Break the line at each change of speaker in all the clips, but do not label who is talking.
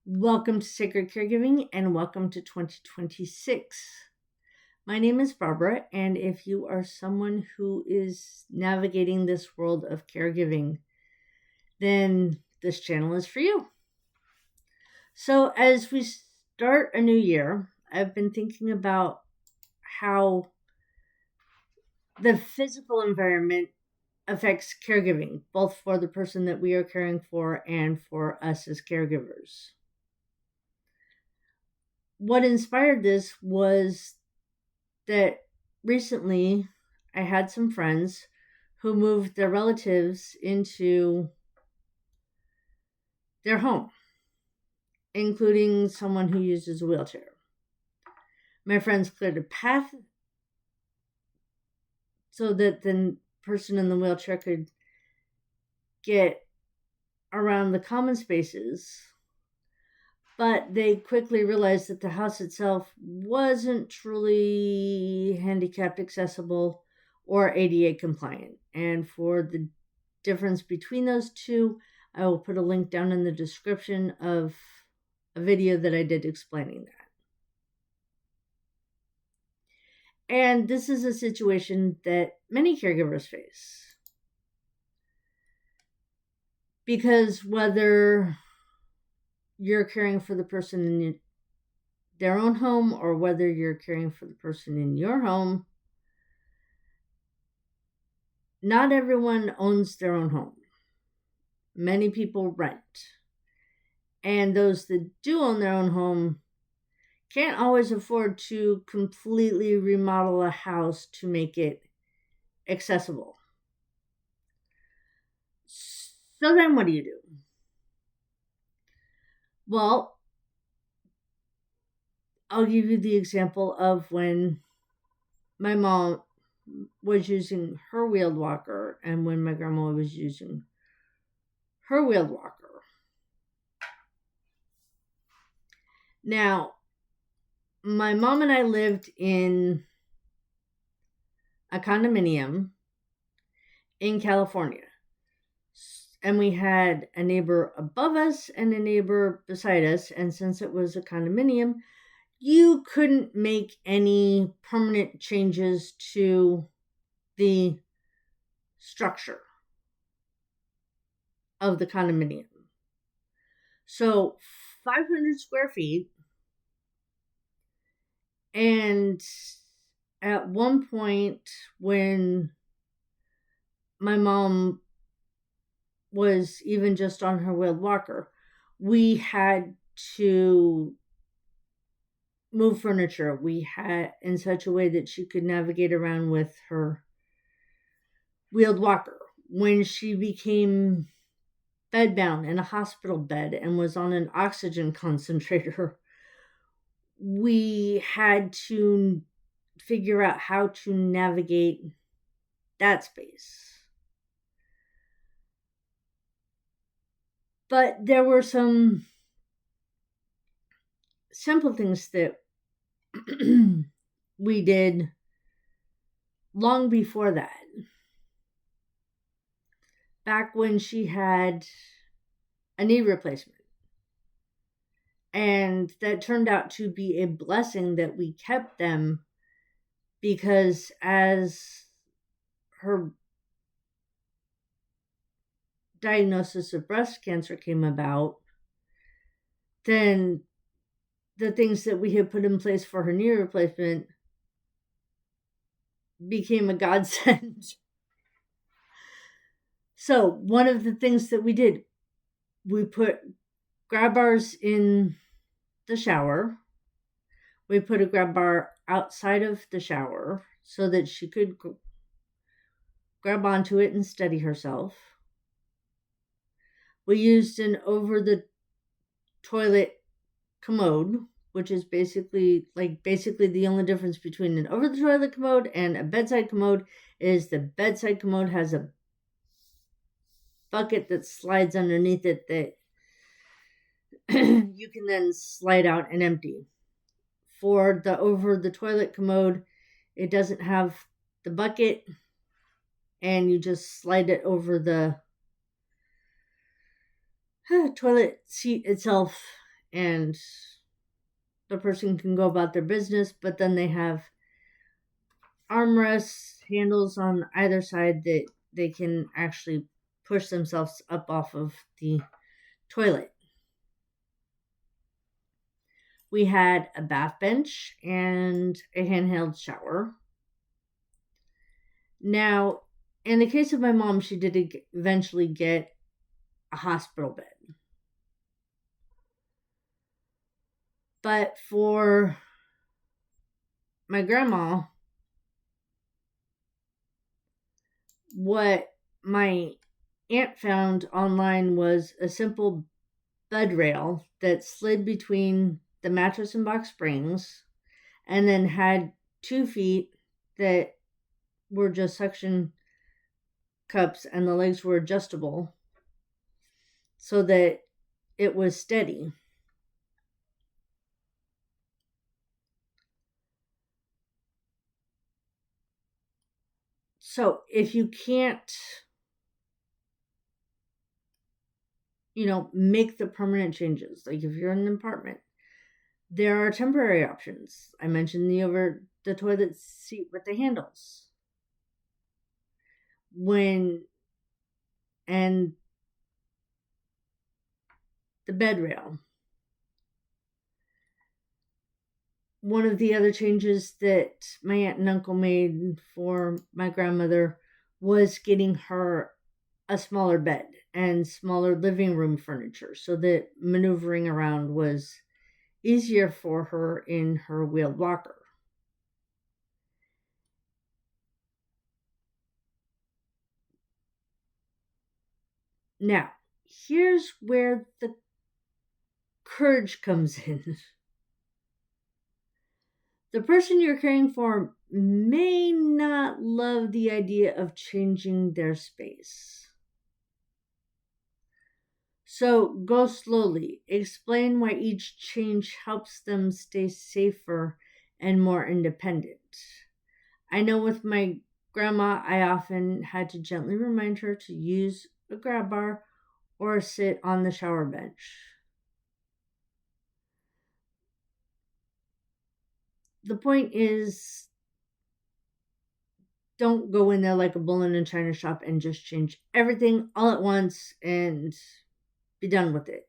Welcome to Sacred Caregiving and welcome to 2026. My name is Barbara, and if you are someone who is navigating this world of caregiving, then this channel is for you. So, as we start a new year, I've been thinking about how the physical environment affects caregiving, both for the person that we are caring for and for us as caregivers. What inspired this was that recently I had some friends who moved their relatives into their home, including someone who uses a wheelchair. My friends cleared a path so that the person in the wheelchair could get around the common spaces, but they quickly realized that the house itself wasn't truly handicapped accessible or ADA compliant. And for the difference between those two, I will put a link down in the description of a video that I did explaining that. And this is a situation that many caregivers face. Because whether you're caring for the person in their own home or whether you're caring for the person in your home, not everyone owns their own home. Many people rent. And those that do own their own home can't always afford to completely remodel a house to make it accessible. So then what do you do? Well, I'll give you the example of when my mom was using her wheeled walker and when my grandma was using her wheeled walker. Now, my mom and I lived in a condominium in California. And we had a neighbor above us and a neighbor beside us. And since it was a condominium, you couldn't make any permanent changes to the structure of the condominium. So 500 square feet. And at one point when my mom was even just on her wheeled walker, we had to move furniture. We had in such a way that she could navigate around with her wheeled walker. When she became bedbound in a hospital bed and was on an oxygen concentrator, we had to figure out how to navigate that space. But there were some simple things that we did long before that. Back when she had a knee replacement. And that turned out to be a blessing that we kept them, because as her diagnosis of breast cancer came about, then the things that we had put in place for her knee replacement became a godsend. So one of the things that we did, we put grab bars in the shower. We put a grab bar outside of the shower so that she could grab onto it and steady herself. We used an over-the-toilet commode, which is basically the only difference between an over-the-toilet commode and a bedside commode is the bedside commode has a bucket that slides underneath it that you can then slide out and empty. For the over-the-toilet commode, it doesn't have the bucket, and you just slide it over the toilet seat itself and the person can go about their business, but then they have armrests, handles on either side that they can actually push themselves up off of the toilet. We had a bath bench and a handheld shower. Now, in the case of my mom, she did eventually get a hospital bed. But for my grandma, what my aunt found online was a simple bed rail that slid between the mattress and box springs and then had 2 feet that were just suction cups and the legs were adjustable so that it was steady. So if you can't, make the permanent changes, like if you're in an apartment, there are temporary options. I mentioned the over the toilet seat with the handles. And the bed rail. One of the other changes that my aunt and uncle made for my grandmother was getting her a smaller bed and smaller living room furniture so that maneuvering around was easier for her in her wheeled walker. Now, here's where the courage comes in. The person you're caring for may not love the idea of changing their space. So go slowly. Explain why each change helps them stay safer and more independent. I know with my grandma, I often had to gently remind her to use a grab bar or sit on the shower bench. The point is, don't go in there like a bull in a china shop and just change everything all at once and be done with it.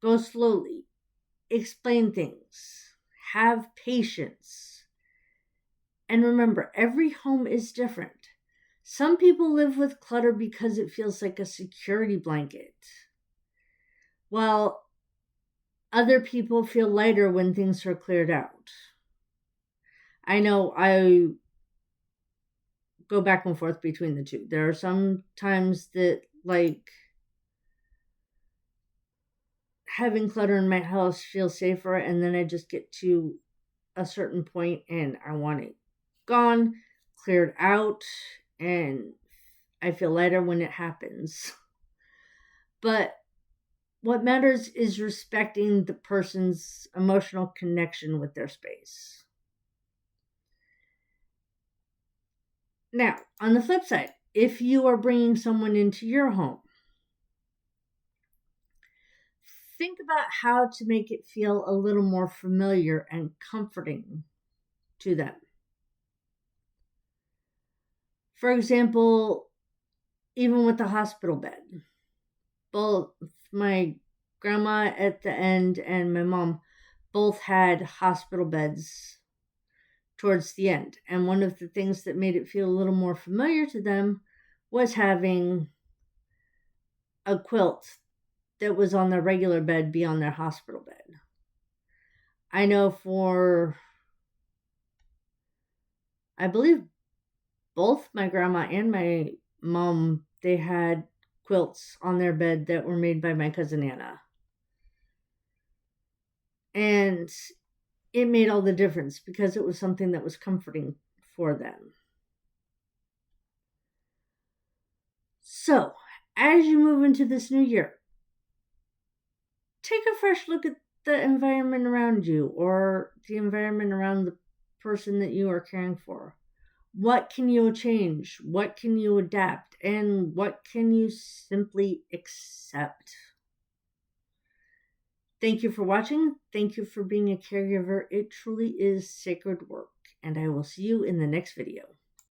Go slowly. Explain things. Have patience. And remember, every home is different. Some people live with clutter because it feels like a security blanket, while other people feel lighter when things are cleared out. I know I go back and forth between the two. There are some times that, like, having clutter in my house feels safer, and then I just get to a certain point and I want it gone, cleared out, and I feel lighter when it happens. But what matters is respecting the person's emotional connection with their space. Now, on the flip side, if you are bringing someone into your home, think about how to make it feel a little more familiar and comforting to them. For example, even with the hospital bed, both my grandma at the end and my mom both had hospital beds towards the end. And one of the things that made it feel a little more familiar to them was having a quilt that was on their regular bed be on their hospital bed. I know for, I believe, both my grandma and my mom, they had quilts on their bed that were made by my cousin Anna. And it made all the difference because it was something that was comforting for them. So, as you move into this new year, take a fresh look at the environment around you or the environment around the person that you are caring for. What can you change? What can you adapt? And what can you simply accept? Thank you for watching. Thank you for being a caregiver. It truly is sacred work. And I will see you in the next video.